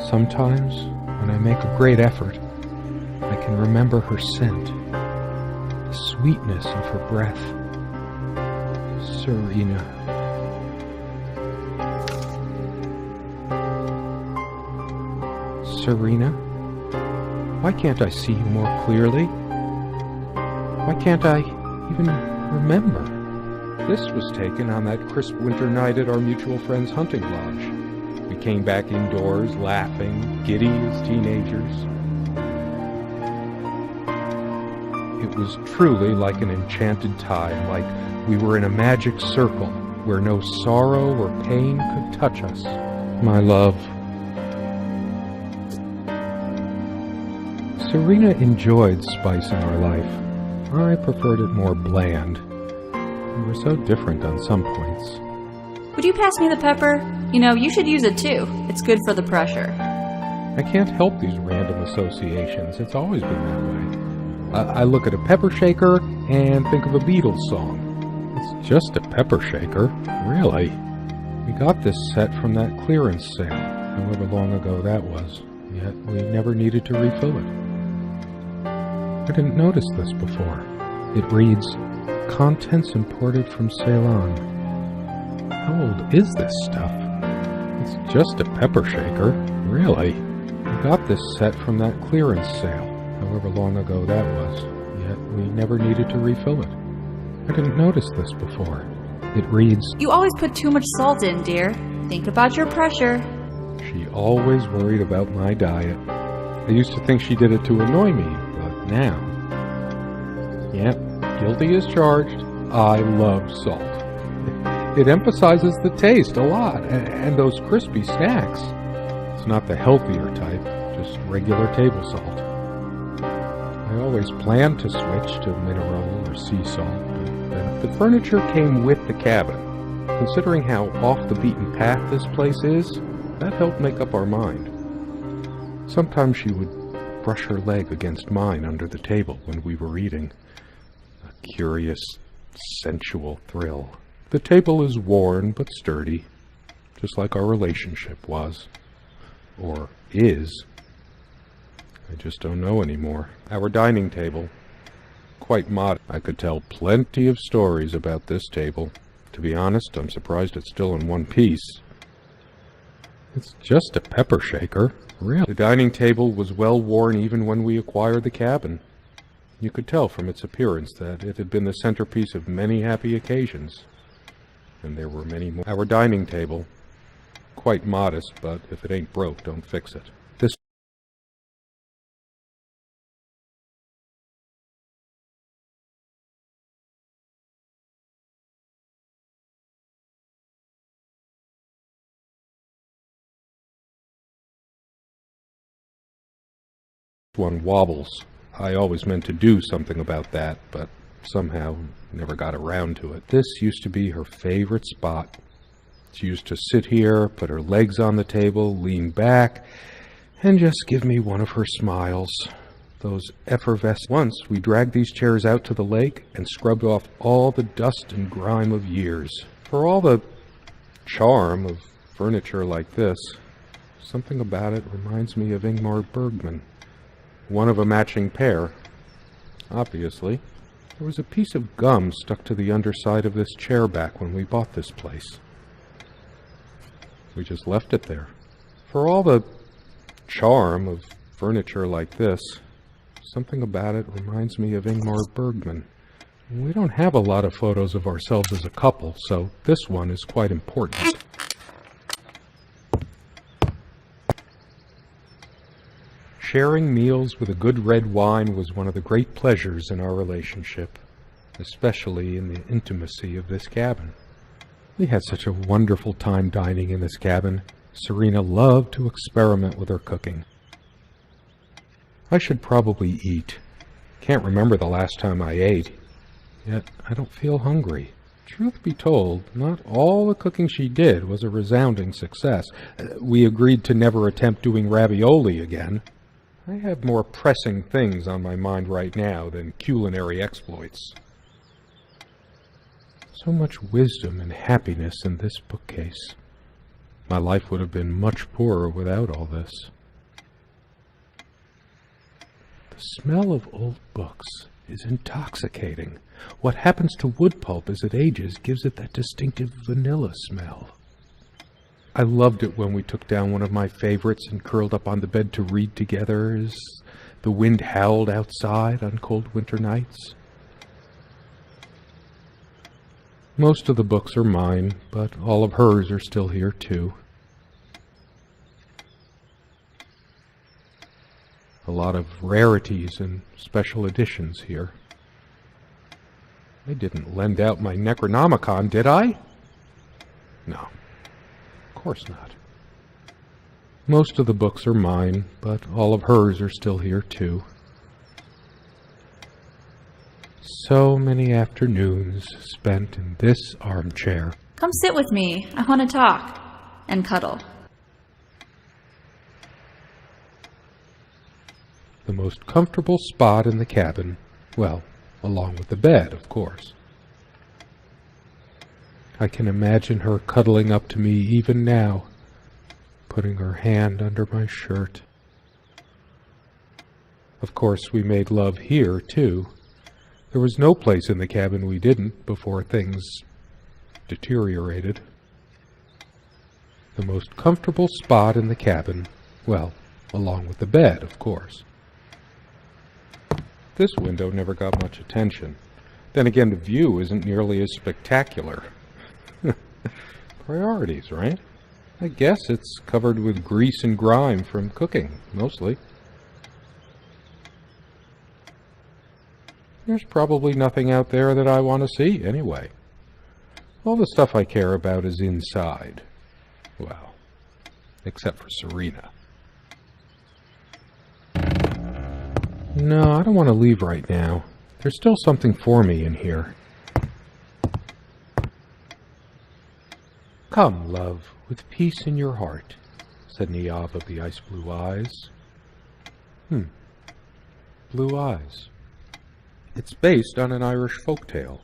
Sometimes, when I make a great effort, I can remember her scent, the sweetness of her breath. Serena. Serena? Why can't I see you more clearly? Why can't I even remember? This was taken on that crisp winter night at our mutual friend's hunting lodge. We came back indoors, laughing, giddy as teenagers. It was truly like an enchanted time, like we were in a magic circle where no sorrow or pain could touch us. My love. Serena enjoyed spice in our life. I preferred it more bland. We were so different on some points. Would you pass me the pepper? You know, you should use it too. It's good for the pressure. I can't help these random associations. It's always been that way. I look at a pepper shaker and think of a Beatles song. It's just a pepper shaker, really. We got this set from that clearance sale, however long ago that was, yet we never needed to refill it. I didn't notice this before. It reads, "Contents imported from Ceylon." How old is this stuff? It's just a pepper shaker, really. We got this set from that clearance sale, however long ago that was, yet we never needed to refill it. I didn't notice this before. It reads, You always put too much salt in, dear. Think about your pressure. She always worried about my diet. I used to think she did it to annoy me, but now... Yep, guilty as charged. I love salt. It emphasizes the taste a lot, and those crispy snacks. It's not the healthier type, just regular table salt. I always planned to switch to mineral or sea salt, but the furniture came with the cabin. Considering how off the beaten path this place is, that helped make up our mind. Sometimes she would brush her leg against mine under the table when we were eating. A curious, sensual thrill. The table is worn but sturdy, just like our relationship was. Or is. I just don't know anymore. Our dining table, quite modest. I could tell plenty of stories about this table. To be honest, I'm surprised it's still in one piece. It's just a pepper shaker, really. The dining table was well worn even when we acquired the cabin. You could tell from its appearance that it had been the centerpiece of many happy occasions. And there were many more. Our dining table, quite modest, but if it ain't broke, don't fix it. This one wobbles. I always meant to do something about that, but somehow never got around to it. This used to be her favorite spot. She used to sit here, put her legs on the table, lean back, and just give me one of her smiles. Those effervescent... Once we dragged these chairs out to the lake and scrubbed off all the dust and grime of years. For all the charm of furniture like this, something about it reminds me of Ingmar Bergman. One of a matching pair. Obviously, there was a piece of gum stuck to the underside of this chair back when we bought this place. We just left it there. For all the charm of furniture like this, something about it reminds me of Ingmar Bergman. We don't have a lot of photos of ourselves as a couple, so this one is quite important. Sharing meals with a good red wine was one of the great pleasures in our relationship, especially in the intimacy of this cabin. We had such a wonderful time dining in this cabin. Serena loved to experiment with her cooking. I should probably eat. Can't remember the last time I ate, yet I don't feel hungry. Truth be told, not all the cooking she did was a resounding success. We agreed to never attempt doing ravioli again. I have more pressing things on my mind right now than culinary exploits. So much wisdom and happiness in this bookcase. My life would have been much poorer without all this. The smell of old books is intoxicating. What happens to wood pulp as it ages gives it that distinctive vanilla smell. I loved it when we took down one of my favorites and curled up on the bed to read together as the wind howled outside on cold winter nights. Most of the books are mine, but all of hers are still here too. A lot of rarities and special editions here. I didn't lend out my Necronomicon, did I? No, of course not. Most of the books are mine, but all of hers are still here too. So many afternoons spent in this armchair. Come sit with me. I want to talk. And cuddle. The most comfortable spot in the cabin, well, along with the bed, of course. I can imagine her cuddling up to me even now, putting her hand under my shirt. Of course, we made love here, too. There was no place in the cabin we didn't before things deteriorated. The most comfortable spot in the cabin, well, along with the bed, of course. This window never got much attention. Then again, the view isn't nearly as spectacular. Priorities, right? I guess it's covered with grease and grime from cooking, mostly. There's probably nothing out there that I want to see, anyway. All the stuff I care about is inside. Well, except for Serena. No, I don't want to leave right now. There's still something for me in here. Come, love, with peace in your heart, said Niamh of the ice-blue eyes. Blue eyes. It's based on an Irish folktale.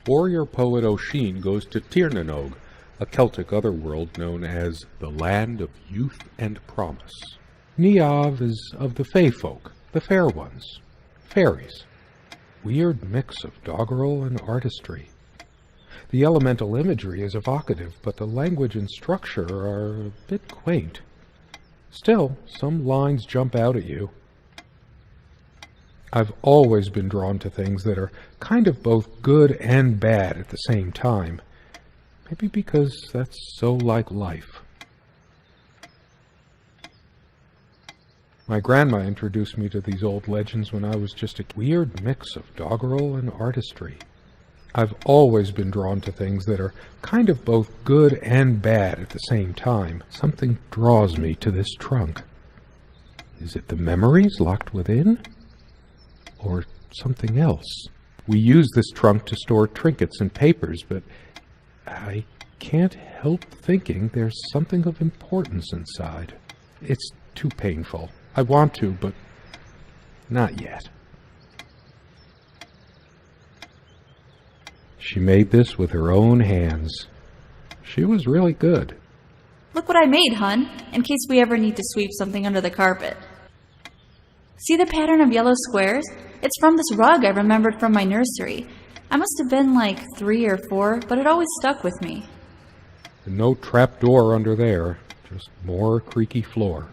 Warrior poet O'Sheen goes to Tirnanog, a Celtic otherworld known as the Land of Youth and Promise. Niamh is of the Fey folk, the fair ones, fairies. Weird mix of doggerel and artistry. The elemental imagery is evocative, but the language and structure are a bit quaint. Still, some lines jump out at you. I've always been drawn to things that are kind of both good and bad at the same time. Maybe because that's so like life. My grandma introduced me to these old legends when I was just a weird mix of doggerel and artistry. I've always been drawn to things that are kind of both good and bad at the same time. Something draws me to this trunk. Is it the memories locked within? Or something else? We use this trunk to store trinkets and papers, but I can't help thinking there's something of importance inside. It's too painful. I want to, but not yet. She made this with her own hands. She was really good. Look what I made, hun, in case we ever need to sweep something under the carpet. See the pattern of yellow squares? It's from this rug I remembered from my nursery. I must have been like 3 or 4, but it always stuck with me. And no trap door under there, just more creaky floor.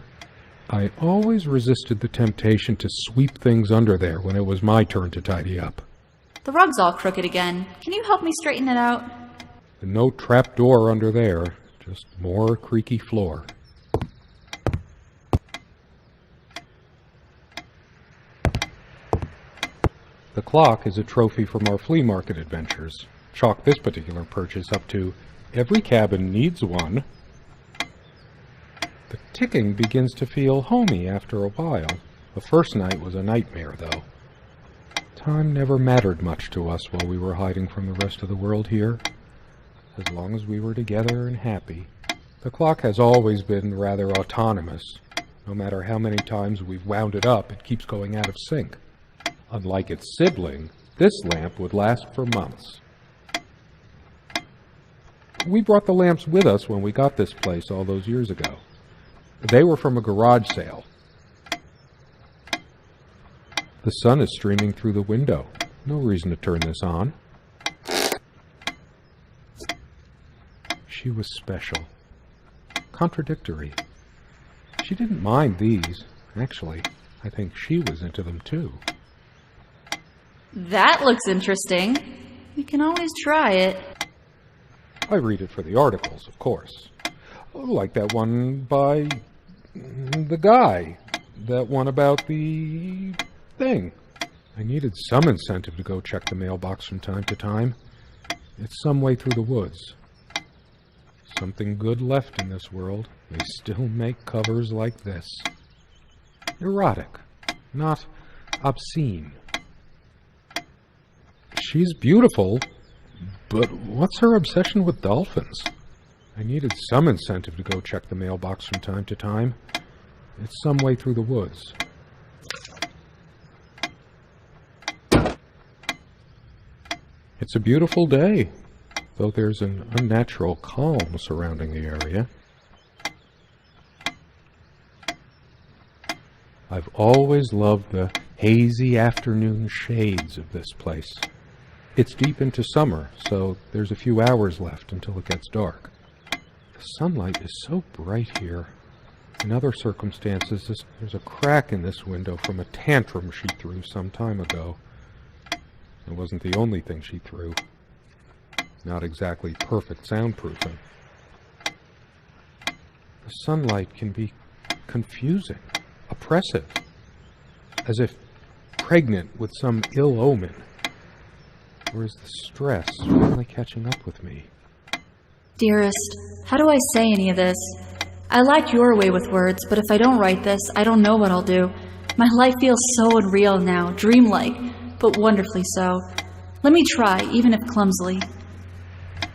I always resisted the temptation to sweep things under there when it was my turn to tidy up. The rug's all crooked again. Can you help me straighten it out? And no trap door under there, just more creaky floor. The clock is a trophy from our flea market adventures. Chalk this particular purchase up to every cabin needs one. The ticking begins to feel homey after a while. The first night was a nightmare, though. Time never mattered much to us while we were hiding from the rest of the world here. As long as we were together and happy. The clock has always been rather autonomous. No matter how many times we've wound it up, it keeps going out of sync. Unlike its sibling, this lamp would last for months. We brought the lamps with us when we got this place all those years ago. They were from a garage sale. The sun is streaming through the window. No reason to turn this on. She was special. Contradictory. She didn't mind these. Actually, I think she was into them too. That looks interesting. We can always try it. I read it for the articles, of course. Oh, like that one by the guy. That one about the thing. I needed some incentive to go check the mailbox from time to time. It's some way through the woods. Something good left in this world. They still make covers like this. Erotic, not obscene. She's beautiful, but what's her obsession with dolphins? I needed some incentive to go check the mailbox from time to time. It's some way through the woods. It's a beautiful day, though there's an unnatural calm surrounding the area. I've always loved the hazy afternoon shades of this place. It's deep into summer, so there's a few hours left until it gets dark. The sunlight is so bright here. In other circumstances, there's a crack in this window from a tantrum she threw some time ago. It wasn't the only thing she threw. Not exactly perfect soundproofing. The sunlight can be confusing, oppressive, as if pregnant with some ill omen. Or is the stress finally catching up with me? Dearest, how do I say any of this? I like your way with words, but if I don't write this, I don't know what I'll do. My life feels so unreal now, dreamlike, but wonderfully so. Let me try, even if clumsily.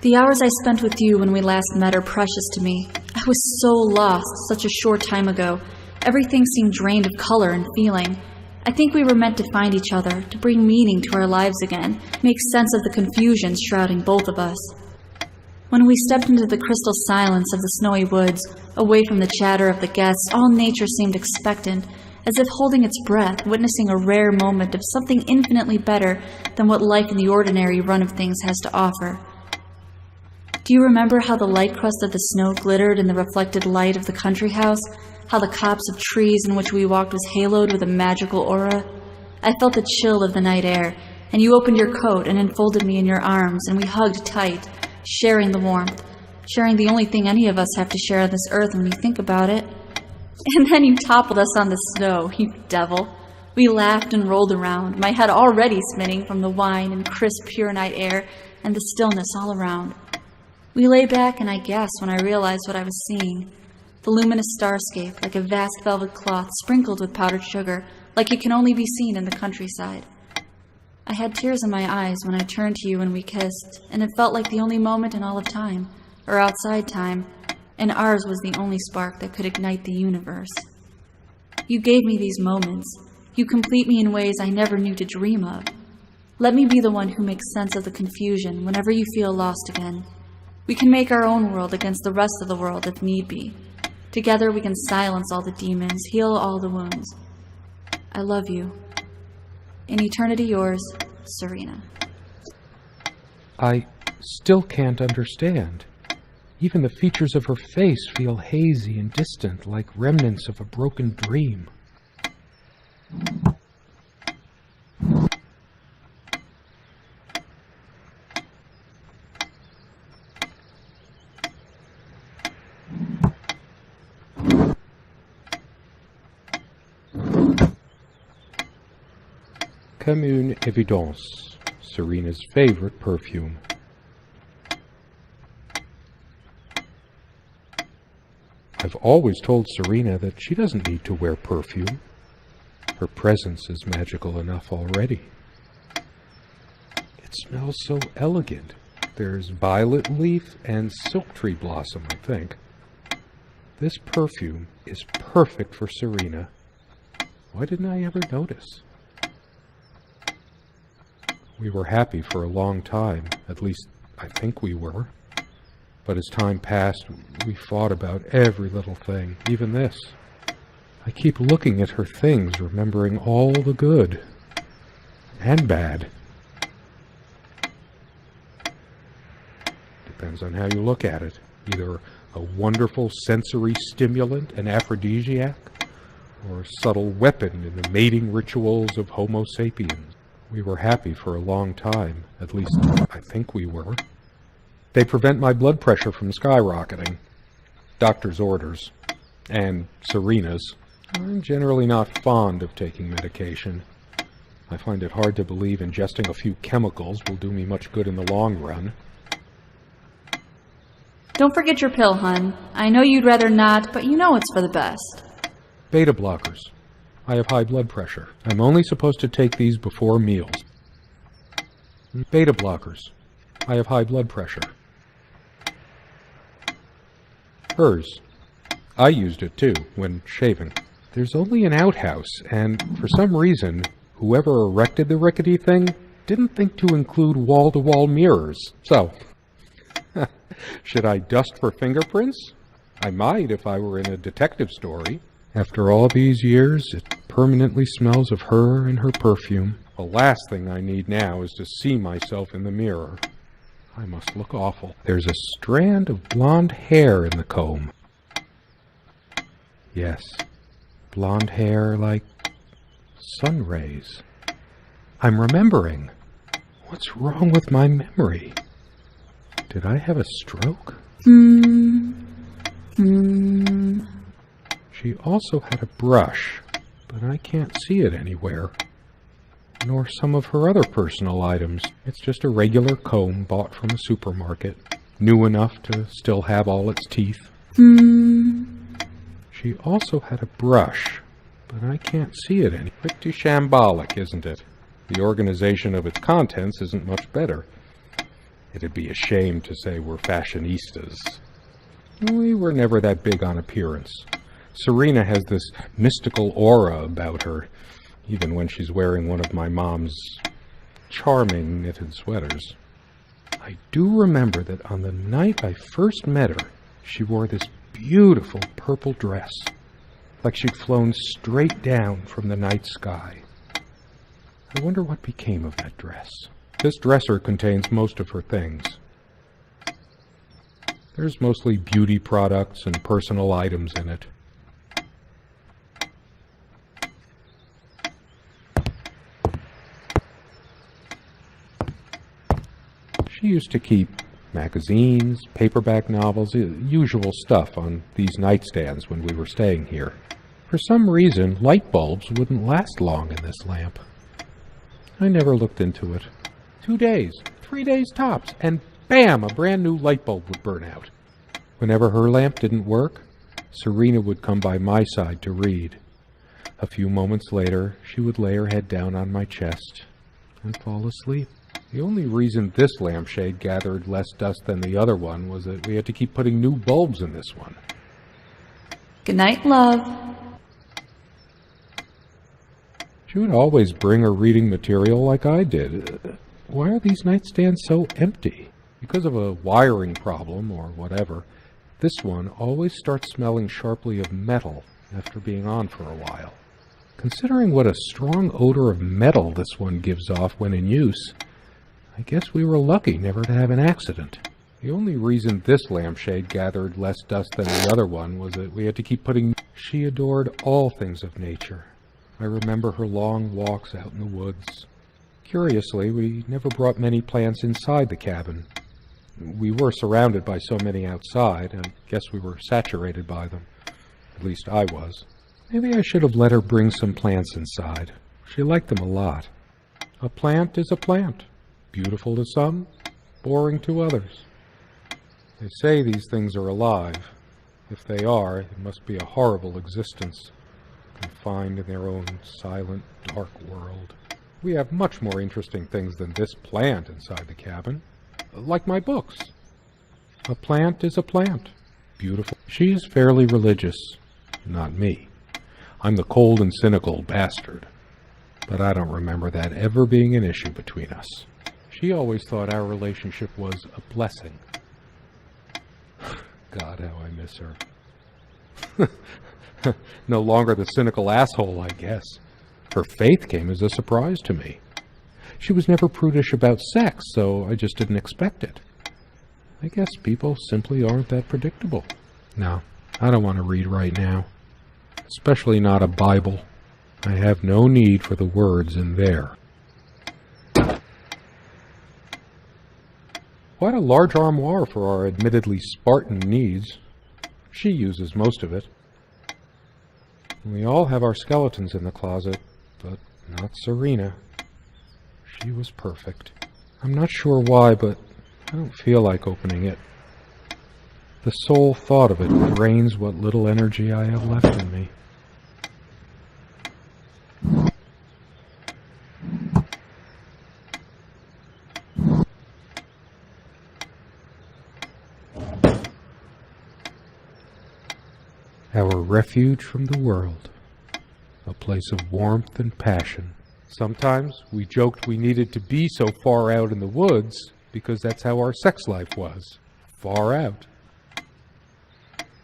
The hours I spent with you when we last met are precious to me. I was so lost such a short time ago. Everything seemed drained of color and feeling. I think we were meant to find each other, to bring meaning to our lives again, make sense of the confusion shrouding both of us. When we stepped into the crystal silence of the snowy woods, away from the chatter of the guests, all nature seemed expectant, as if holding its breath, witnessing a rare moment of something infinitely better than what life in the ordinary run of things has to offer. Do you remember how the light crust of the snow glittered in the reflected light of the country house? How the copse of trees in which we walked was haloed with a magical aura? I felt the chill of the night air, and you opened your coat and enfolded me in your arms, and we hugged tight, sharing the warmth, sharing the only thing any of us have to share on this earth when you think about it. And then you toppled us on the snow, you devil. We laughed and rolled around, my head already spinning from the wine and crisp, pure night air and the stillness all around. We lay back, and I gasped when I realized what I was seeing. The luminous starscape, like a vast velvet cloth sprinkled with powdered sugar, like it can only be seen in the countryside. I had tears in my eyes when I turned to you and we kissed, and it felt like the only moment in all of time, or outside time, and ours was the only spark that could ignite the universe. You gave me these moments. You complete me in ways I never knew to dream of. Let me be the one who makes sense of the confusion whenever you feel lost again. We can make our own world against the rest of the world if need be. Together we can silence all the demons, heal all the wounds. I love you. In eternity yours, Serena. I still can't understand. Even the features of her face feel hazy and distant, like remnants of a broken dream. Comme une évidence, Serena's favorite perfume. I've always told Serena that she doesn't need to wear perfume. Her presence is magical enough already. It smells so elegant. There's violet leaf and silk tree blossom, I think. This perfume is perfect for Serena. Why didn't I ever notice? We were happy for a long time, at least I think we were. But as time passed, we fought about every little thing, even this. I keep looking at her things, remembering all the good, and bad. Depends on how you look at it. Either a wonderful sensory stimulant and aphrodisiac, or a subtle weapon in the mating rituals of Homo sapiens. We were happy for a long time. At least, I think we were. They prevent my blood pressure from skyrocketing. Doctor's orders. And Serena's. I'm generally not fond of taking medication. I find it hard to believe ingesting a few chemicals will do me much good in the long run. Don't forget your pill, hun. I know you'd rather not, but you know it's for the best. Beta blockers. I have high blood pressure. I'm only supposed to take these before meals. Beta blockers. I have high blood pressure. Hers. I used it too, when shaving. There's only an outhouse, and for some reason, whoever erected the rickety thing didn't think to include wall-to-wall mirrors. So, should I dust for fingerprints? I might if I were in a detective story. After all these years, it permanently smells of her and her perfume. The last thing I need now is to see myself in the mirror. I must look awful. There's a strand of blonde hair in the comb. Yes, blonde hair like sun rays. I'm remembering. What's wrong with my memory? Did I have a stroke? She also had a brush, but I can't see it anywhere. Nor some of her other personal items. It's just a regular comb bought from a supermarket, new enough to still have all its teeth. She also had a brush, but I can't see it anywhere. Pretty shambolic, isn't it? The organization of its contents isn't much better. It'd be a shame to say we're fashionistas. We were never that big on appearance. Serena has this mystical aura about her, even when she's wearing one of my mom's charming knitted sweaters. I do remember that on the night I first met her, she wore this beautiful purple dress, like she'd flown straight down from the night sky. I wonder what became of that dress. This dresser contains most of her things. There's mostly beauty products and personal items in it. She used to keep magazines, paperback novels, usual stuff on these nightstands when we were staying here. For some reason, light bulbs wouldn't last long in this lamp. I never looked into it. 2 days, 3 days tops, and bam, a brand new light bulb would burn out. Whenever her lamp didn't work, Serena would come by my side to read. A few moments later, she would lay her head down on my chest and fall asleep. The only reason this lampshade gathered less dust than the other one was that we had to keep putting new bulbs in this one. Good night, love. She would always bring her reading material like I did. Why are these nightstands so empty? Because of a wiring problem or whatever, this one always starts smelling sharply of metal after being on for a while. Considering what a strong odor of metal this one gives off when in use, I guess we were lucky never to have an accident. The only reason this lampshade gathered less dust than the other one was that we had to keep putting... She adored all things of nature. I remember her long walks out in the woods. Curiously, we never brought many plants inside the cabin. We were surrounded by so many outside, I guess we were saturated by them. At least I was. Maybe I should have let her bring some plants inside. She liked them a lot. A plant is a plant. Beautiful to some, boring to others. They say these things are alive. If they are, it must be a horrible existence, confined in their own silent, dark world. We have much more interesting things than this plant inside the cabin, like my books. A plant is a plant. Beautiful. She is fairly religious, not me. I'm the cold and cynical bastard, but I don't remember that ever being an issue between us. She always thought our relationship was a blessing. God, how I miss her. No longer the cynical asshole, I guess. Her faith came as a surprise to me. She was never prudish about sex, so I just didn't expect it. I guess people simply aren't that predictable. No, I don't want to read right now. Especially not a Bible. I have no need for the words in there. Quite a large armoire for our admittedly Spartan needs. She uses most of it. We all have our skeletons in the closet, but not Serena. She was perfect. I'm not sure why, but I don't feel like opening it. The sole thought of it drains what little energy I have left in me. Our refuge from the world, a place of warmth and passion. Sometimes we joked we needed to be so far out in the woods because that's how our sex life was, far out.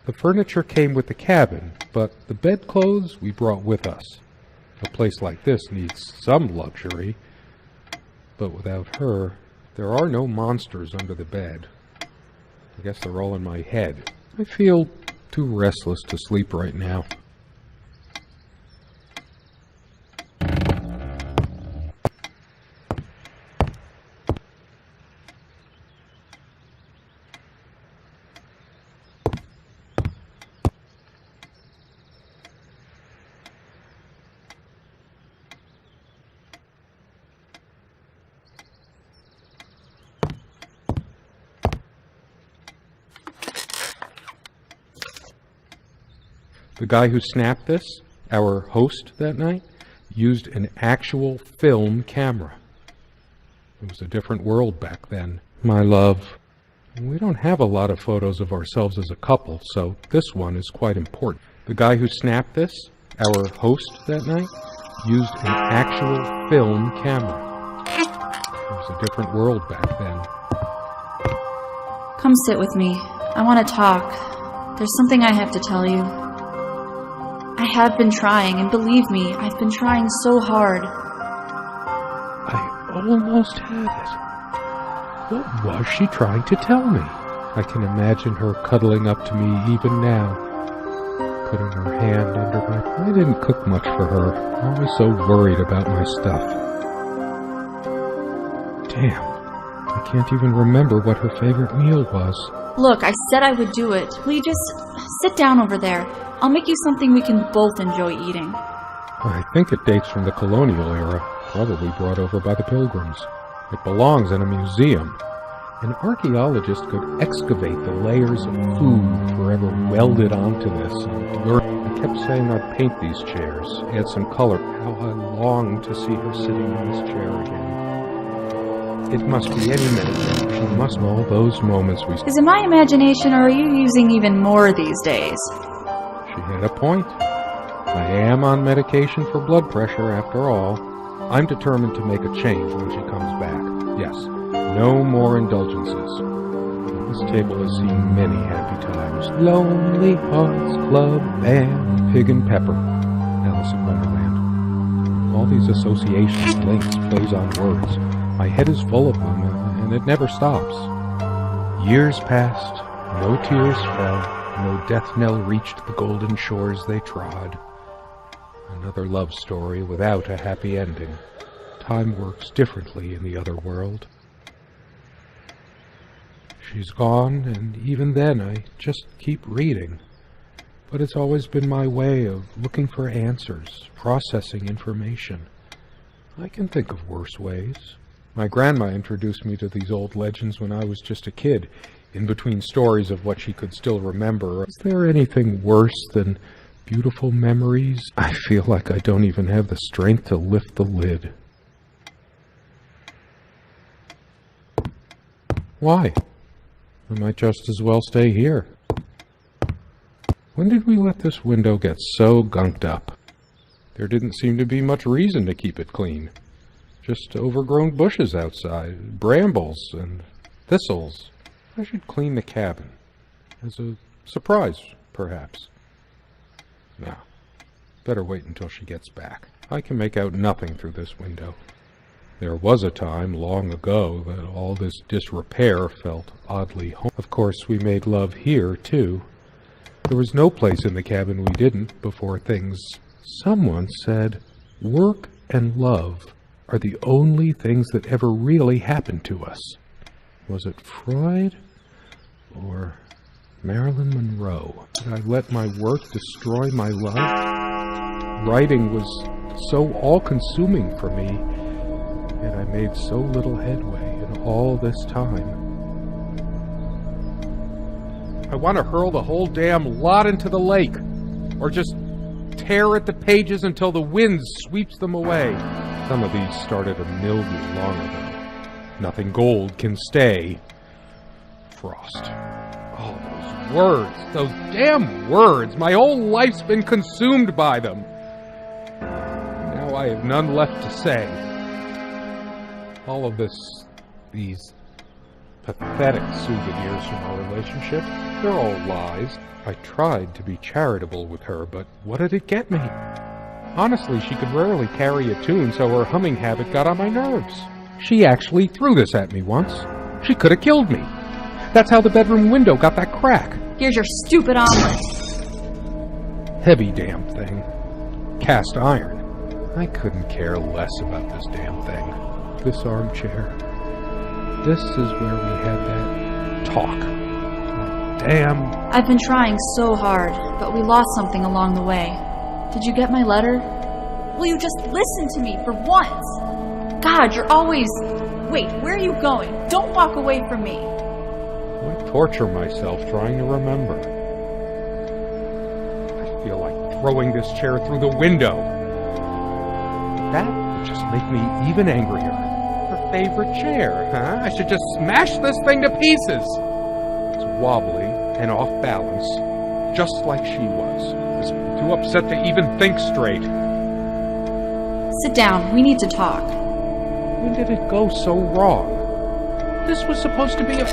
The furniture came with the cabin, but the bedclothes we brought with us. A place like this needs some luxury, but without her, there are no monsters under the bed. I guess they're all in my head. I feel too restless to sleep right now. The guy who snapped this, our host that night, used an actual film camera. It was a different world back then. My love, we don't have a lot of photos of ourselves as a couple, so this one is quite important. The guy who snapped this, our host that night, used an actual film camera. It was a different world back then. Come sit with me. I want to talk. There's something I have to tell you. I have been trying, and believe me, I've been trying so hard. I almost had it. What was she trying to tell me? I can imagine her cuddling up to me even now, putting her hand under my... I didn't cook much for her. Always so worried about my stuff. Damn, I can't even remember what her favorite meal was. Look, I said I would do it. Will you just sit down over there? I'll make you something we can both enjoy eating. I think it dates from the colonial era, probably brought over by the Pilgrims. It belongs in a museum. An archaeologist could excavate the layers of food forever welded onto this and learn. I kept saying I'd paint these chairs, add some color. How I longed to see her sitting in this chair again. It must be any minute. She must know all those moments we... Is it my imagination, or are you using even more these days? She had a point. I am on medication for blood pressure, after all. I'm determined to make a change when she comes back. Yes, no more indulgences. This table has seen many happy times. Lonely Hearts Club and Pig and Pepper. Alice in Wonderland. All these associations, links, plays on words. My head is full of them, and it never stops. Years passed, no tears fell. No death knell reached the golden shores they trod. Another love story without a happy ending. Time works differently in the other world. She's gone, and even then I just keep reading. But it's always been my way of looking for answers, processing information. I can think of worse ways. My grandma introduced me to these old legends when I was just a kid. In between stories of what she could still remember. Is there anything worse than beautiful memories? I feel like I don't even have the strength to lift the lid. Why? I might just as well stay here. When did we let this window get so gunked up? There didn't seem to be much reason to keep it clean. Just overgrown bushes outside, brambles and thistles. I should clean the cabin. As a surprise, perhaps. No. Better wait until she gets back. I can make out nothing through this window. There was a time long ago that all this disrepair felt oddly home. Of course, we made love here, too. There was no place in the cabin we didn't before things... Someone said, work and love are the only things that ever really happened to us. Was it Freud or Marilyn Monroe? Did I let my work destroy my life? Writing was so all-consuming for me, yet I made so little headway in all this time. I want to hurl the whole damn lot into the lake, or just tear at the pages until the wind sweeps them away. Some of these started a mildew long ago. Nothing gold can stay. Frost. Oh, those words. Those damn words. My whole life's been consumed by them. Now I have none left to say. All of these pathetic souvenirs from our relationship, they're all lies. I tried to be charitable with her, but what did it get me? Honestly, she could rarely carry a tune, so her humming habit got on my nerves. She actually threw this at me once. She could have killed me. That's how the bedroom window got that crack. Here's your stupid omelet. Heavy damn thing. Cast iron. I couldn't care less about this damn thing. This armchair. This is where we had that talk. Damn. I've been trying so hard, but we lost something along the way. Did you get my letter? Will you just listen to me for once? God, you're always... Wait, where are you going? Don't walk away from me. I torture myself trying to remember. I feel like throwing this chair through the window. That would just make me even angrier. Her favorite chair, huh? I should just smash this thing to pieces. It's wobbly and off balance, just like she was. I'm too upset to even think straight. Sit down. We need to talk. When did it go so wrong? This was supposed to be a...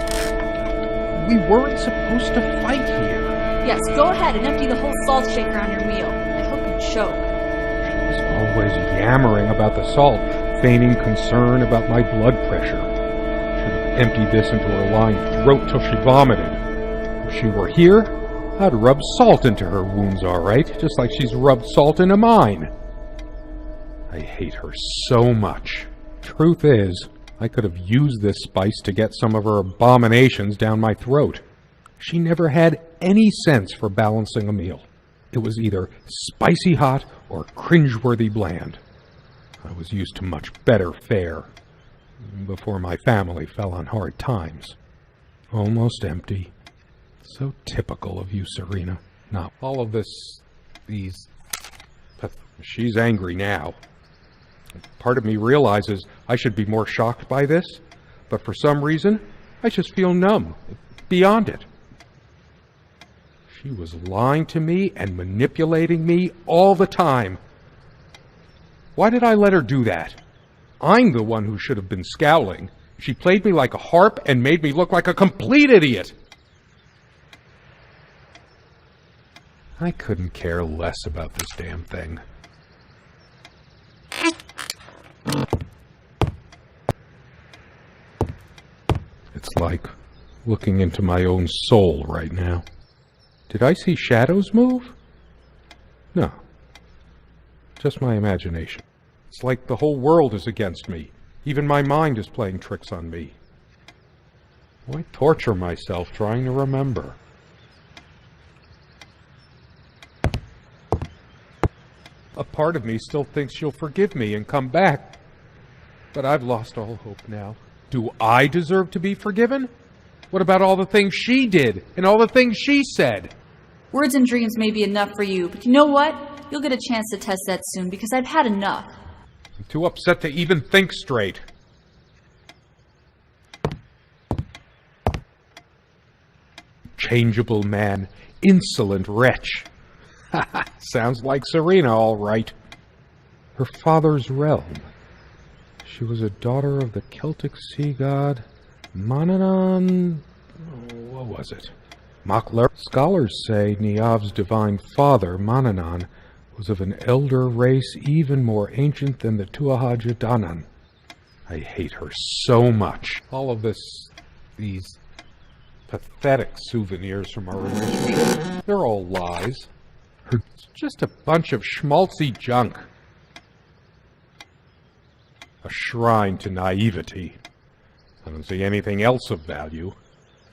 We weren't supposed to fight here. Yes, go ahead and empty the whole salt shaker on your meal. I hope you choke. She was always yammering about the salt, feigning concern about my blood pressure. Should have emptied this into her lined throat till she vomited. If she were here, I'd rub salt into her wounds, all right, just like she's rubbed salt into mine. I hate her so much. Truth is, I could have used this spice to get some of her abominations down my throat. She never had any sense for balancing a meal. It was either spicy hot or cringeworthy bland. I was used to much better fare before my family fell on hard times. Almost empty. So typical of you, Serena. Now, all of these... She's angry now. Part of me realizes I should be more shocked by this, but for some reason, I just feel numb, beyond it. She was lying to me and manipulating me all the time. Why did I let her do that? I'm the one who should have been scowling. She played me like a harp and made me look like a complete idiot. I couldn't care less about this damn thing. It's like looking into my own soul right now. Did I see shadows move? No. Just my imagination. It's like the whole world is against me. Even my mind is playing tricks on me. Why torture myself trying to remember? A part of me still thinks she'll forgive me and come back. But I've lost all hope now. Do I deserve to be forgiven? What about all the things she did and all the things she said? Words and dreams may be enough for you, but you know what? You'll get a chance to test that soon because I've had enough. I'm too upset to even think straight. Changeable man, insolent wretch. Sounds like Serena, all right. Her father's realm. She was a daughter of the Celtic sea god Manannán. What was it? Makler. Scholars say Niamh's divine father, Manannán, was of an elder race even more ancient than the Tuatha Dé Danann. I hate her so much. All of these pathetic souvenirs from our relationship, they're all lies. It's just a bunch of schmaltzy junk. A shrine to naivety. I don't see anything else of value.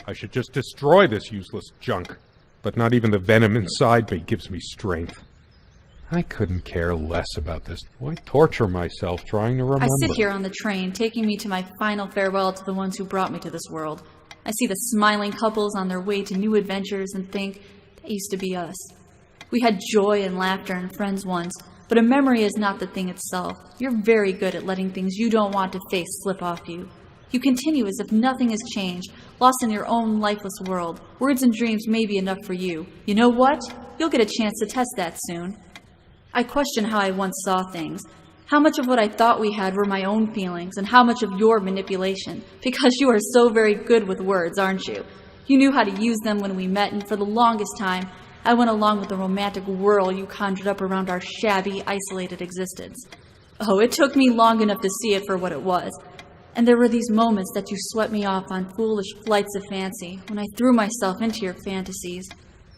I should just destroy this useless junk. But not even the venom inside me gives me strength. I couldn't care less about this. Why torture myself trying to remember? I sit here on the train, taking me to my final farewell to the ones who brought me to this world. I see the smiling couples on their way to new adventures and think, that used to be us. We had joy and laughter and friends once, but a memory is not the thing itself. You're very good at letting things you don't want to face slip off you. You continue as if nothing has changed, lost in your own lifeless world. Words and dreams may be enough for you. You know what? You'll get a chance to test that soon. I question how I once saw things. How much of what I thought we had were my own feelings, and how much of your manipulation. Because you are so very good with words, aren't you? You knew how to use them when we met, and for the longest time, I went along with the romantic whirl you conjured up around our shabby, isolated existence. Oh, it took me long enough to see it for what it was. And there were these moments that you swept me off on foolish flights of fancy, when I threw myself into your fantasies.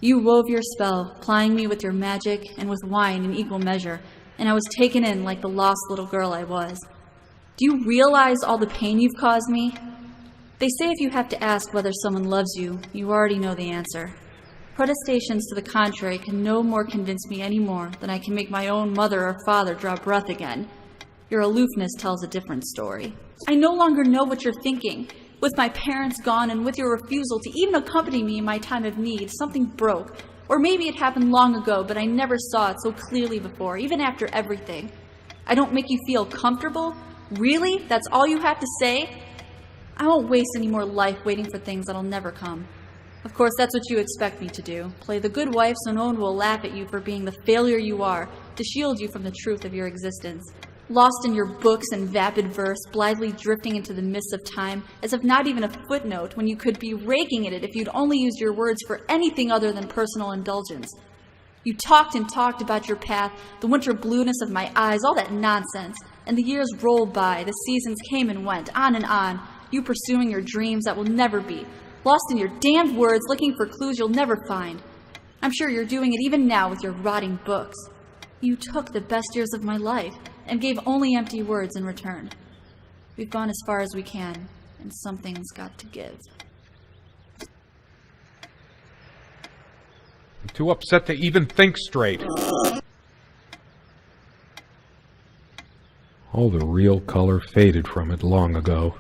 You wove your spell, plying me with your magic and with wine in equal measure, and I was taken in like the lost little girl I was. Do you realize all the pain you've caused me? They say if you have to ask whether someone loves you, you already know the answer. Protestations to the contrary can no more convince me any more than I can make my own mother or father draw breath again. Your aloofness tells a different story. I no longer know what you're thinking. With my parents gone and with your refusal to even accompany me in my time of need, something broke. Or maybe it happened long ago, but I never saw it so clearly before, even after everything. I don't make you feel comfortable? Really? That's all you have to say? I won't waste any more life waiting for things that'll never come. Of course, that's what you expect me to do. Play the good wife so no one will laugh at you for being the failure you are, to shield you from the truth of your existence. Lost in your books and vapid verse, blithely drifting into the mists of time, as if not even a footnote when you could be raking at it if you'd only used your words for anything other than personal indulgence. You talked and talked about your path, the winter blueness of my eyes, all that nonsense. And the years rolled by, the seasons came and went, on and on, you pursuing your dreams that will never be, lost in your damned words, looking for clues you'll never find. I'm sure you're doing it even now with your rotting books. You took the best years of my life and gave only empty words in return. We've gone as far as we can, and something's got to give. I'm too upset to even think straight. All the real color faded from it long ago.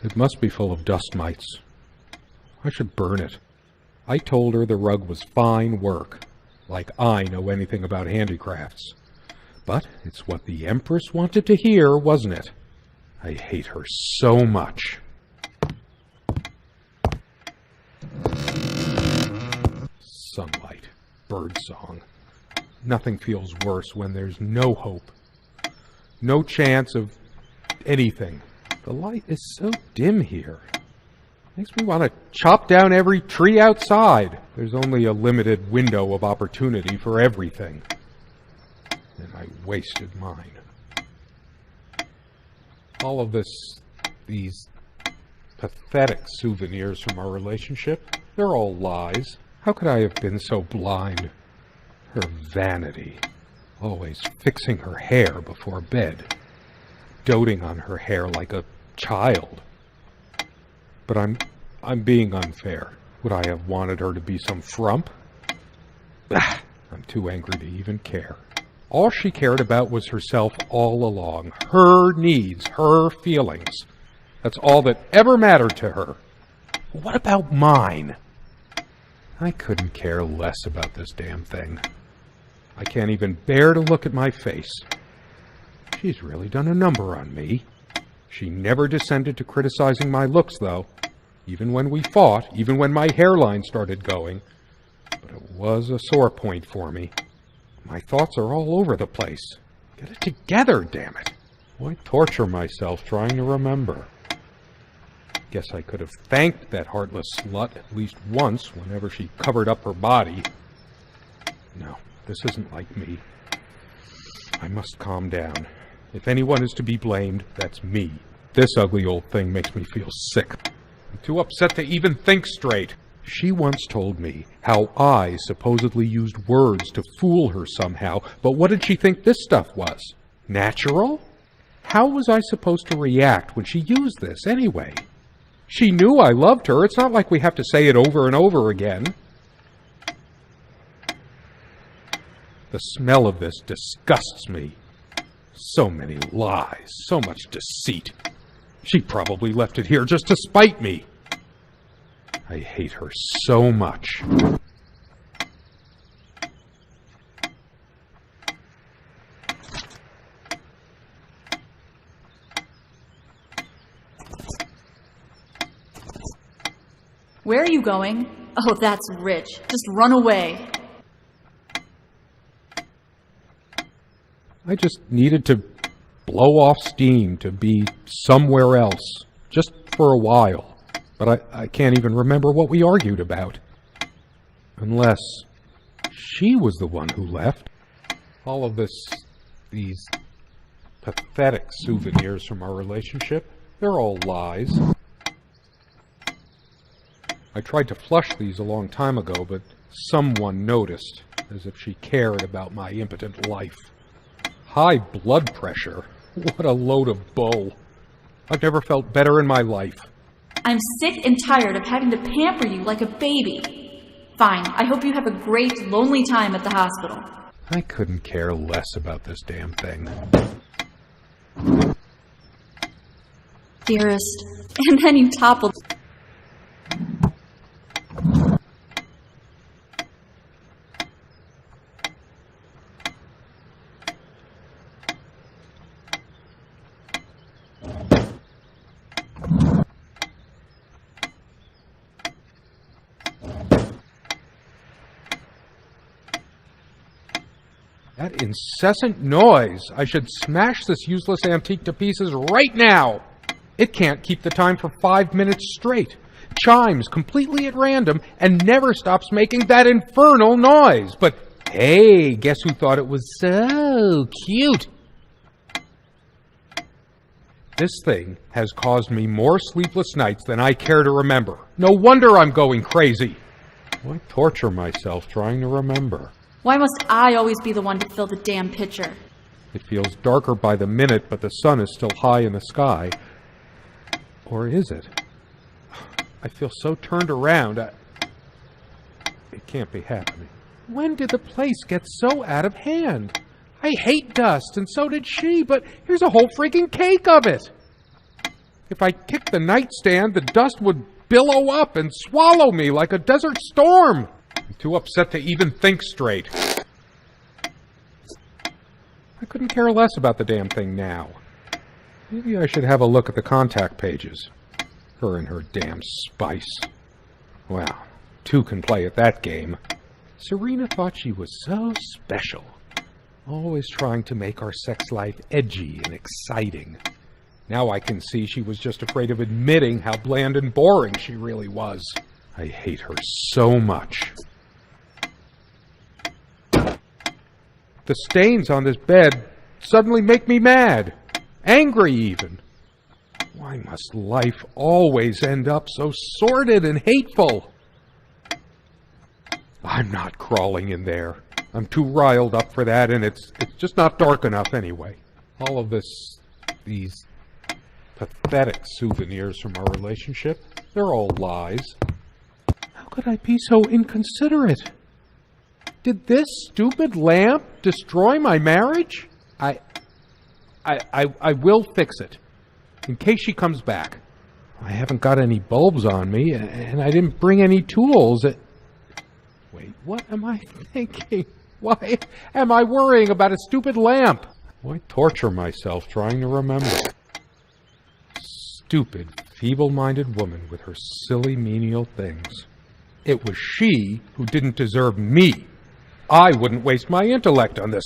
It must be full of dust mites. I should burn it. I told her the rug was fine work, like I know anything about handicrafts. But it's what the Empress wanted to hear, wasn't it? I hate her so much. Sunlight, birdsong. Nothing feels worse when there's no hope. No chance of anything. The light is so dim here. Makes me want to chop down every tree outside. There's only a limited window of opportunity for everything. And I wasted mine. All of these pathetic souvenirs from our relationship, they're all lies. How could I have been so blind? Her vanity, always fixing her hair before bed, doting on her hair like a child. But I'm being unfair. Would I have wanted her to be some frump? I'm too angry to even care. All she cared about was herself all along. Her needs, her feelings. That's all that ever mattered to her. What about mine? I couldn't care less about this damn thing. I can't even bear to look at my face. She's really done a number on me. She never descended to criticizing my looks, though. Even when we fought, even when my hairline started going. But it was a sore point for me. My thoughts are all over the place. Get it together, damn it. Why torture myself trying to remember? Guess I could have thanked that heartless slut at least once whenever she covered up her body. No, this isn't like me. I must calm down. If anyone is to be blamed, that's me. This ugly old thing makes me feel sick. I'm too upset to even think straight. She once told me how I supposedly used words to fool her somehow, but what did she think this stuff was? Natural? How was I supposed to react when she used this anyway? She knew I loved her. It's not like we have to say it over and over again. The smell of this disgusts me. So many lies, so much deceit. She probably left it here just to spite me. I hate her so much. Where are you going? Oh, that's rich. Just run away. I just needed to blow off steam, to be somewhere else, just for a while. But I can't even remember what we argued about. Unless she was the one who left. All of these pathetic souvenirs from our relationship, they're all lies. I tried to flush these a long time ago, but someone noticed, as if she cared about my impotent life. High blood pressure? What a load of bull. I've never felt better in my life. I'm sick and tired of having to pamper you like a baby. Fine, I hope you have a great, lonely time at the hospital. I couldn't care less about this damn thing. Dearest. And then you toppled. That incessant noise! I should smash this useless antique to pieces right now! It can't keep the time for 5 minutes straight. Chimes completely at random and never stops making that infernal noise. But hey, guess who thought it was so cute? This thing has caused me more sleepless nights than I care to remember. No wonder I'm going crazy. Why torture myself trying to remember? Why must I always be the one to fill the damn pitcher? It feels darker by the minute, but the sun is still high in the sky. Or is it? I feel so turned around. It can't be happening. When did the place get so out of hand? I hate dust, and so did she, but here's a whole freaking cake of it. If I kicked the nightstand, the dust would billow up and swallow me like a desert storm. I'm too upset to even think straight. I couldn't care less about the damn thing now. Maybe I should have a look at the contact pages. Her and her damn spice. Well, two can play at that game. Serena thought she was so special. Always trying to make our sex life edgy and exciting. Now I can see she was just afraid of admitting how bland and boring she really was. I hate her so much. The stains on this bed suddenly make me mad. Angry even. Why must life always end up so sordid and hateful? I'm not crawling in there. I'm too riled up for that, and it's just not dark enough anyway. All of these pathetic souvenirs from our relationship, they're all lies. How could I be so inconsiderate? Did this stupid lamp destroy my marriage? I will fix it, in case she comes back. I haven't got any bulbs on me, and I didn't bring any tools. Wait, what am I thinking? Why am I worrying about a stupid lamp? Why torture myself trying to remember? Stupid, feeble-minded woman with her silly, menial things. It was she who didn't deserve me. I wouldn't waste my intellect on this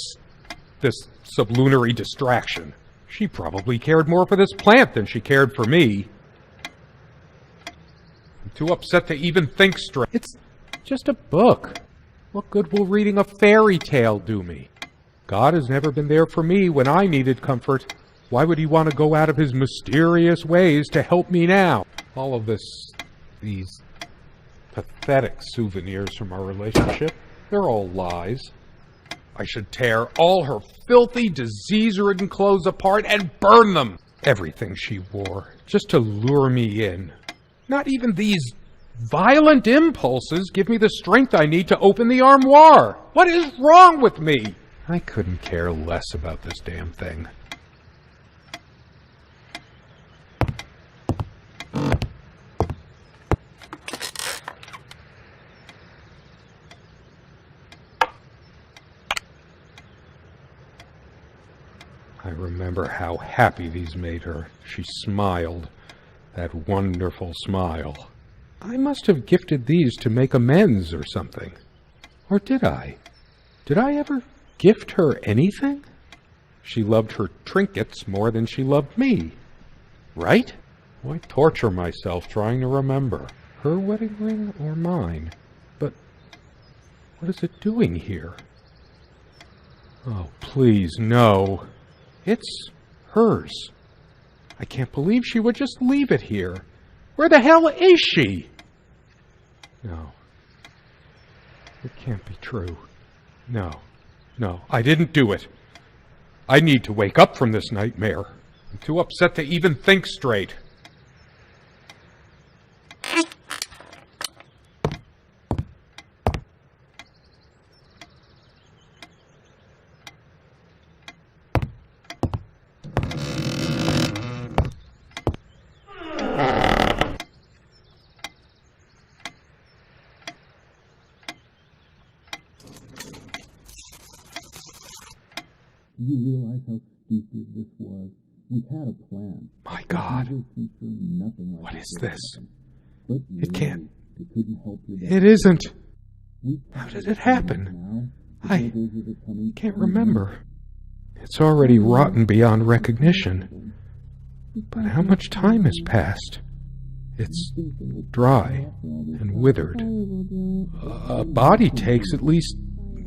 sublunary distraction. She probably cared more for this plant than she cared for me. I'm too upset to even think straight. It's just a book. What good will reading a fairy tale do me? God has never been there for me when I needed comfort. Why would he want to go out of his mysterious ways to help me now? All of these pathetic souvenirs from our relationship, they're all lies. I should tear all her filthy, disease-ridden clothes apart and burn them. Everything she wore, just to lure me in. Not even these violent impulses give me the strength I need to open the armoire. What is wrong with me? I couldn't care less about this damn thing. I remember how happy these made her. She smiled. That wonderful smile. I must have gifted these to make amends or something. Or did I? Did I ever gift her anything? She loved her trinkets more than she loved me. Right? Why torture myself trying to remember? Her wedding ring or mine? But what is it doing here? Oh, please, no. It's hers. I can't believe she would just leave it here. Where the hell is she? No. It can't be true. No, I didn't do it. I need to wake up from this nightmare. I'm too upset to even think straight. Do you realize how stupid this was? We had a plan. My God. Nothing like What is this? But It can't. It couldn't help you. It isn't. How did it happen? I can't remember. It's already rotten beyond recognition. But how much time has passed? It's dry and withered. A body takes at least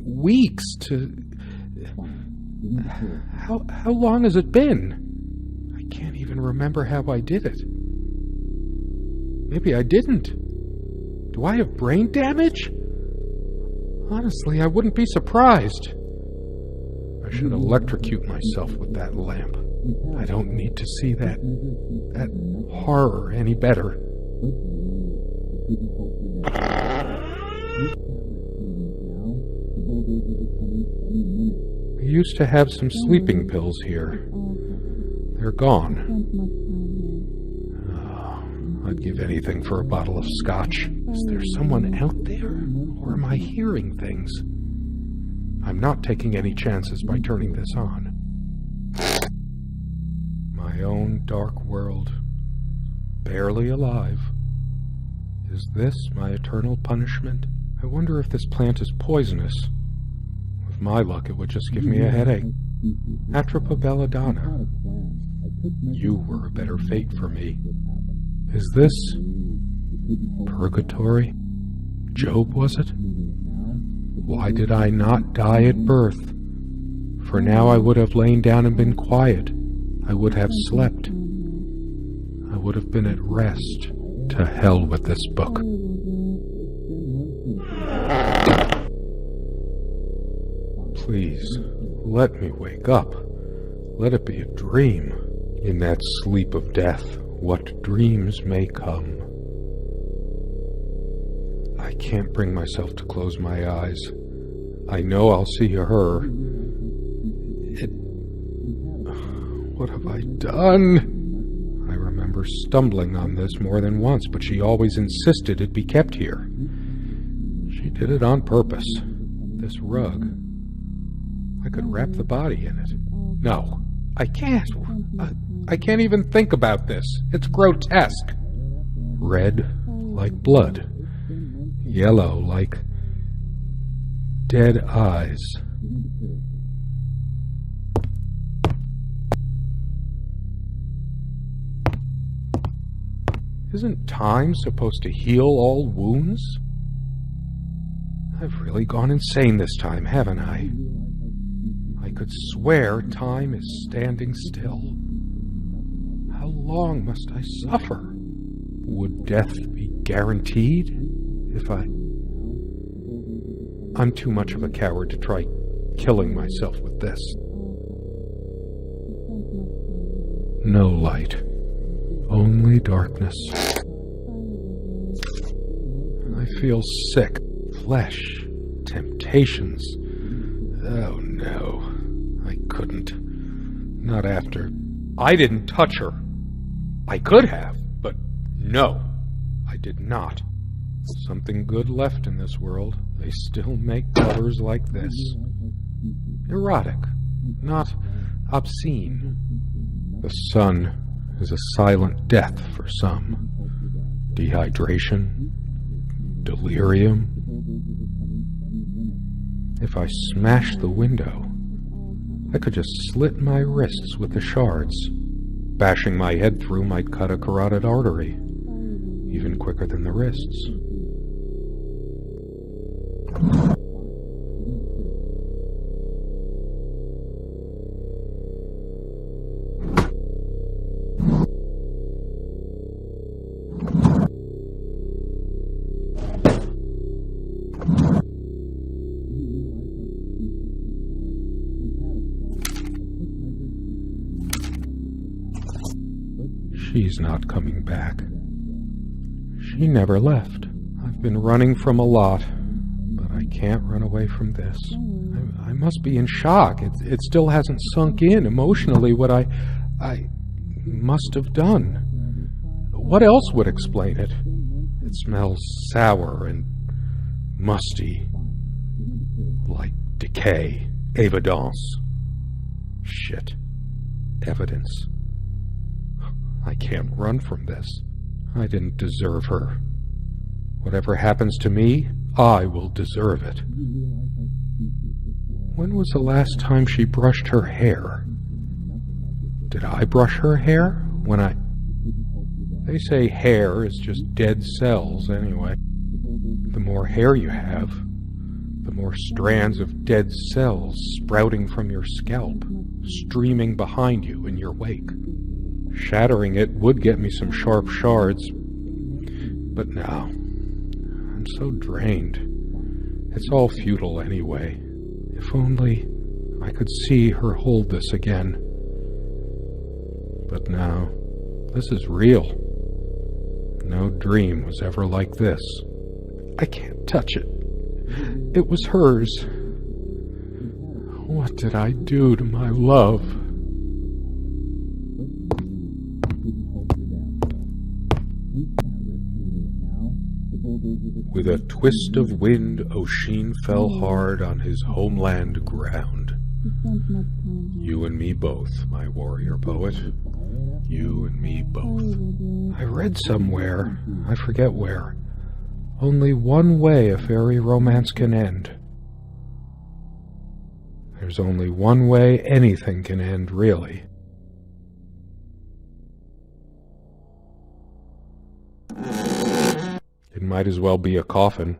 weeks to... How long has it been? I can't even remember how I did it. Maybe I didn't. Do I have brain damage? Honestly, I wouldn't be surprised. I should electrocute myself with that lamp. I don't need to see that horror any better. I used to have some sleeping pills here. They're gone. Oh, I'd give anything for a bottle of scotch. Is there someone out there? Or am I hearing things? I'm not taking any chances by turning this on. My own dark world. Barely alive. Is this my eternal punishment? I wonder if this plant is poisonous. With my luck, it would just give me a headache. Atropa belladonna. You were a better fate for me. Is this purgatory? Job, was it? Why did I not die at birth? For now I would have lain down and been quiet. I would have slept. I would have been at rest. To hell with this book. Please, let me wake up. Let it be a dream. In that sleep of death, what dreams may come. I can't bring myself to close my eyes. I know I'll see her. What have I done? I remember stumbling on this more than once, but she always insisted it be kept here. She did it on purpose. This rug. I could wrap the body in it. No, I can't. I can't even think about this. It's grotesque. Red like blood. Yellow like dead eyes. Isn't time supposed to heal all wounds? I've really gone insane this time, haven't I? I could swear time is standing still. long must I suffer? Would death be guaranteed if I'm too much of a coward to try killing myself with this. No light, only darkness. I feel sick. Flesh, temptations. Oh no, I couldn't. Not after. I didn't touch her. I could have, but no, I did not. Something good left in this world. They still make covers like this. Erotic, not obscene. The sun is a silent death for some. Dehydration, delirium. If I smashed the window, I could just slit my wrists with the shards. Bashing my head through might cut a carotid artery, even quicker than the wrists. She's not coming back. She never left. I've been running from a lot, but I can't run away from this. I must be in shock. It still hasn't sunk in emotionally what I must have done. What else would explain it? It smells sour and musty, like decay, evidence. Shit. Evidence. I can't run from this. I didn't deserve her. Whatever happens to me, I will deserve it. When was the last time she brushed her hair? Did I brush her hair? They say hair is just dead cells anyway. The more hair you have, the more strands of dead cells sprouting from your scalp, streaming behind you in your wake. Shattering it would get me some sharp shards, but no, I'm so drained. It's all futile anyway. If only I could see her hold this again. But now, this is real. No dream was ever like this. I can't touch it. It was hers. What did I do to my love? With a twist of wind, Oisin fell hard on his homeland ground. You and me both, my warrior poet. You and me both. I read somewhere, I forget where, only one way a fairy romance can end. There's only one way anything can end, really. It might as well be a coffin.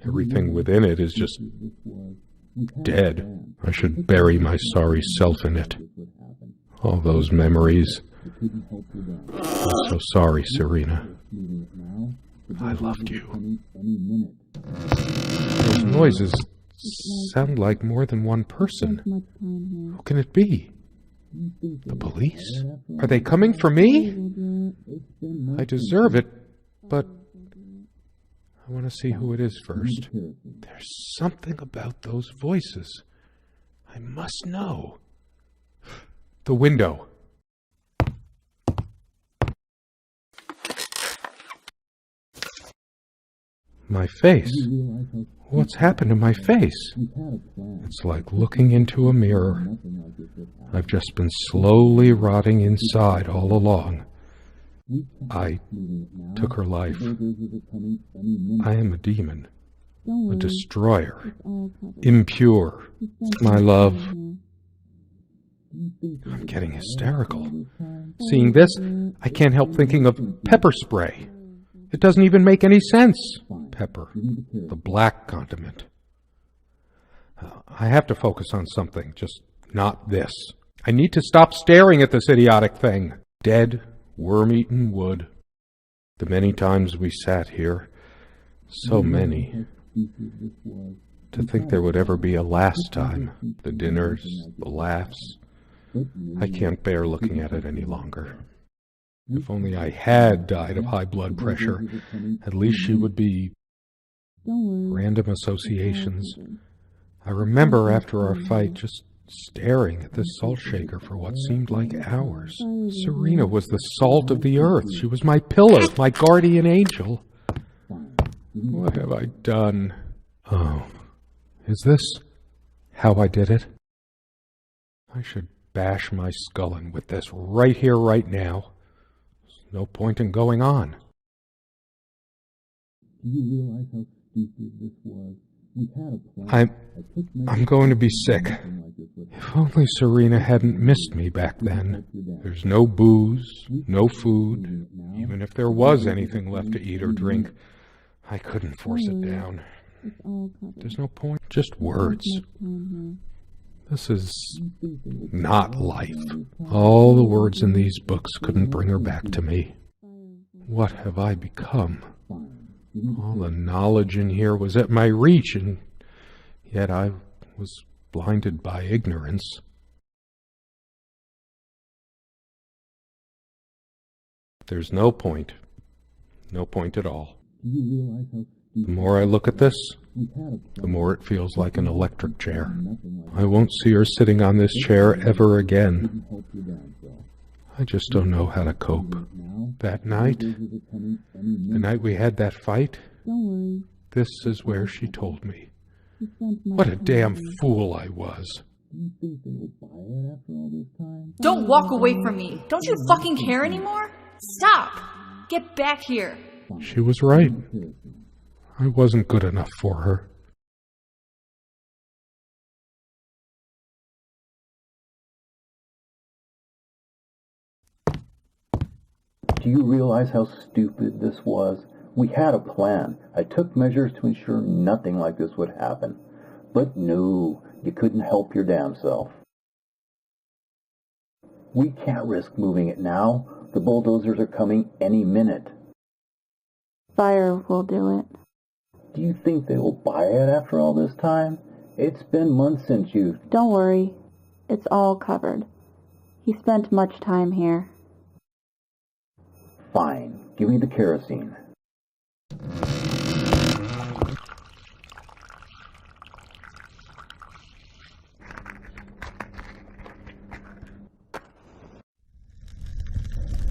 Everything within it is just dead. I should bury my sorry self in it. All those memories. I'm so sorry, Serena. I loved you. Those noises sound like more than one person. Who can it be? The police? Are they coming for me? I deserve it, but I want to see who it is first. There's something about those voices. I must know. The window. My face. What's happened to my face? It's like looking into a mirror. I've just been slowly rotting inside all along. I took her life. I am a demon, a destroyer, impure. My love. I'm getting hysterical. Seeing this, I can't help thinking of pepper spray. It doesn't even make any sense. Pepper, the black condiment. I have to focus on something, just not this. I need to stop staring at this idiotic thing. Dead worm-eaten wood. The many times we sat here, so many. To think there would ever be a last time. The dinners, the laughs. I can't bear looking at it any longer. If only I had died of high blood pressure, at least she would be random associations. I remember after our fight just staring at this salt shaker for what seemed like hours. Serena was the salt of the earth. She was my pillar, my guardian angel. What have I done? Oh, is this how I did it? I should bash my skull in with this right here, right now. There's no point in going on. Do you realize how stupid this was? We had a plan. I'm going to be sick. If only Serena hadn't missed me back then. There's no booze, no food. Even if there was anything left to eat or drink, I couldn't force it down. There's no point. Just words. This is not life. All the words in these books couldn't bring her back to me. What have I become? All the knowledge in here was at my reach, and yet I was blinded by ignorance. There's no point. No point at all. The more I look at this, the more it feels like an electric chair. I won't see her sitting on this chair ever again. I just don't know how to cope. That night, the night we had that fight, this is where she told me. What a damn fool I was. Don't walk away from me. Don't you fucking care anymore? Stop! Get back here. She was right. I wasn't good enough for her. Do you realize how stupid this was? We had a plan. I took measures to ensure nothing like this would happen. But no, you couldn't help your damn self. We can't risk moving it now. The bulldozers are coming any minute. Fire will do it. Do you think they will buy it after all this time? It's been months since you... Don't worry. It's all covered. He spent much time here. Fine. Give me the kerosene.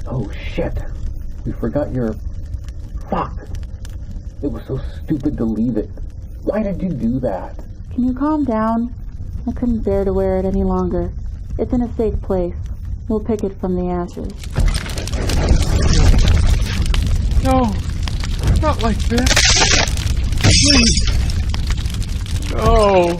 Oh shit. We forgot your... Fuck. It was so stupid to leave it. Why did you do that? Can you calm down? I couldn't bear to wear it any longer. It's in a safe place. We'll pick it from the ashes. No, not like this. Please. No.